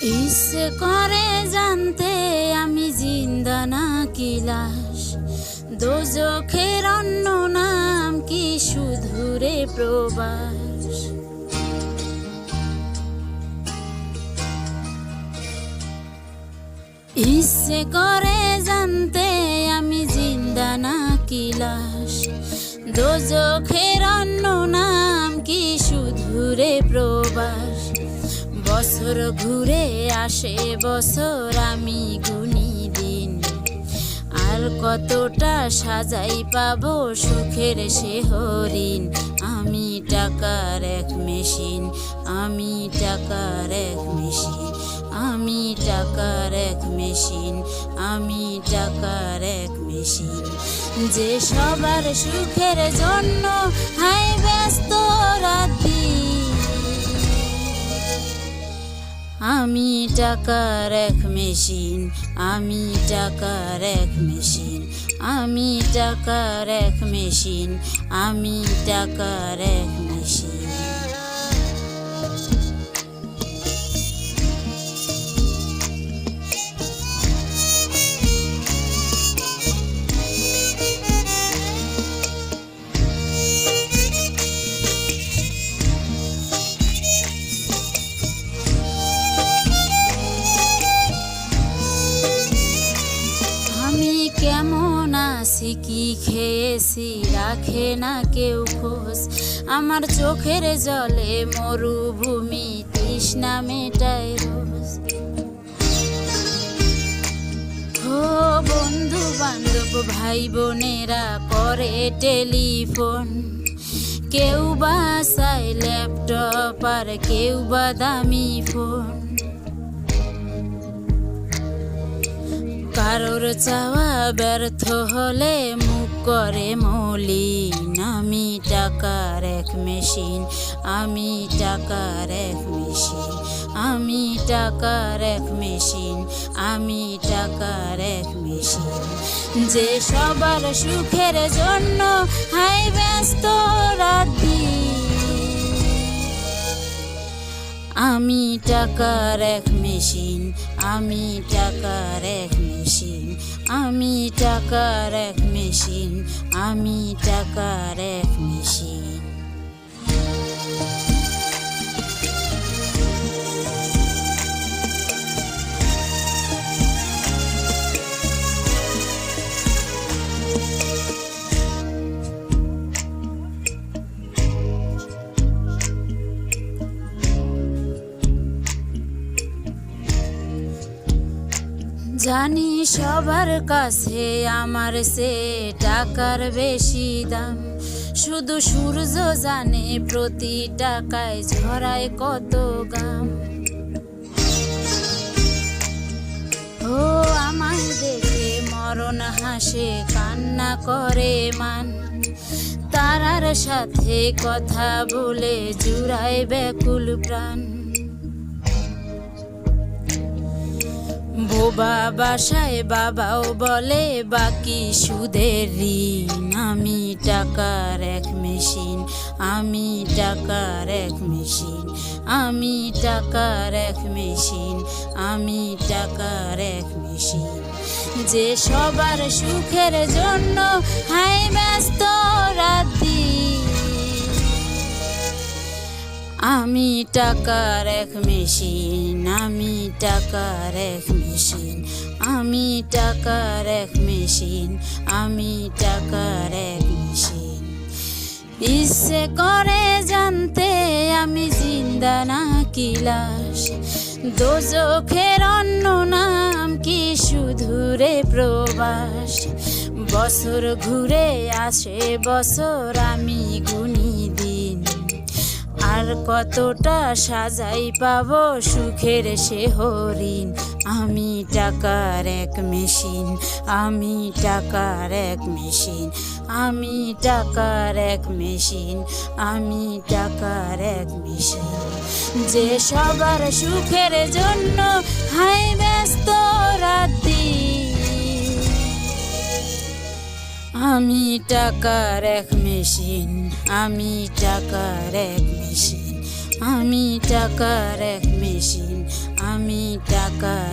ইচ্ছে করে জানতে আমি জিন্দা নাকি লাশ, দোজখের অন্য নাম কি শুধুরে প্রবাস। ইচ্ছে করে জানতে আমি জিন্দা নাকি লাশ, দোজখের অন্য নাম কি শুধুরে প্রবাস। বছর ঘুরে আসে বছর আমি গুনি দিন, আর কতটা সাজাই পাবো সুখের সে হরিণ। আমি টাকার এক মেশিন, আমি টাকার এক মেশিন, আমি টাকার এক মেশিন, আমি টাকার এক মেশিন। যে সবার সুখের জন্য হাই ব্যস্ত রাতি, আমি টাকার এক মেশিন, আমি টাকার এক মেশিন, আমি টাকার এক মেশিন, আমি টাকার এক মেশিন। কেমন আছি কি খেয়েছি রাখে না কেউ খোঁজ, আমার চোখের জলে মরুভূমি তৃষ্ণা মেটায় রোজ। ও বন্ধু বান্ধব ভাই বোনেরা করে টেলিফোন, কেউ বা চায় ল্যাপটপ আর কেউ বা দামি ফোন। কারোর চাওয়া ব্যর্থ হলে মুখ করে মলিন, আমি টাকার এক মেশিন, আমি টাকার এক মেশিন, আমি টাকার এক মেশিন, আমি টাকার এক মেশিন। যে সবার সুখের জন্য হাই ব্যস্ত রাতি, আমি টাকার এক মেশিন, আমি টাকার এক মেশিন, আমি টাকার এক মেশিন, আমি টাকার এক মেশিন। জানি সবার কাছে আমার সে টাকার বেশি দাম, শুধু সূর্য জানে প্রতি টাকায় ঝরায় কত গাম। ও আমায় দেখে মরণ হাসে কান্না করে মান, তারার সাথে কথা বলে জুড়ায় ব্যাকুল প্রাণ। বোবা বাসায় বাবাও বলে বাকি সুদের ঋণ, আমি টাকার এক মেশিন, আমি টাকার এক মেশিন, আমি টাকার এক মেশিন, আমি টাকার এক মেশিন। যে সবার সুখের জন্য হাই ব্যস্ত রাতি, আমি টাকার এক মেশিন, আমি টাকার এক মেশিন, আমি টাকার এক মেশিন, আমি টাকার এক মেশিন। ইচ্ছে করে জানতে আমি জিন্দা নাকি লাশ, দোজখের অন্য নাম কি শুধুরে প্রবাস। বছর ঘুরে আসে বছর আমি গুনি দিন, আর কতটা সাজাই পাবো সুখের সে হরিণ। আমি টাকার এক মেশিন, আমি টাকার এক মেশিন, আমি টাকার এক মেশিন, আমি টাকার এক মেশিন। যে সবার সুখের জন্য হাই ব্যস্ত রাতি, আমি টাকার এক মেশিন, আমি টাকার এক মেশিন, আমি টাকার এক মেশিন, আমি টাকার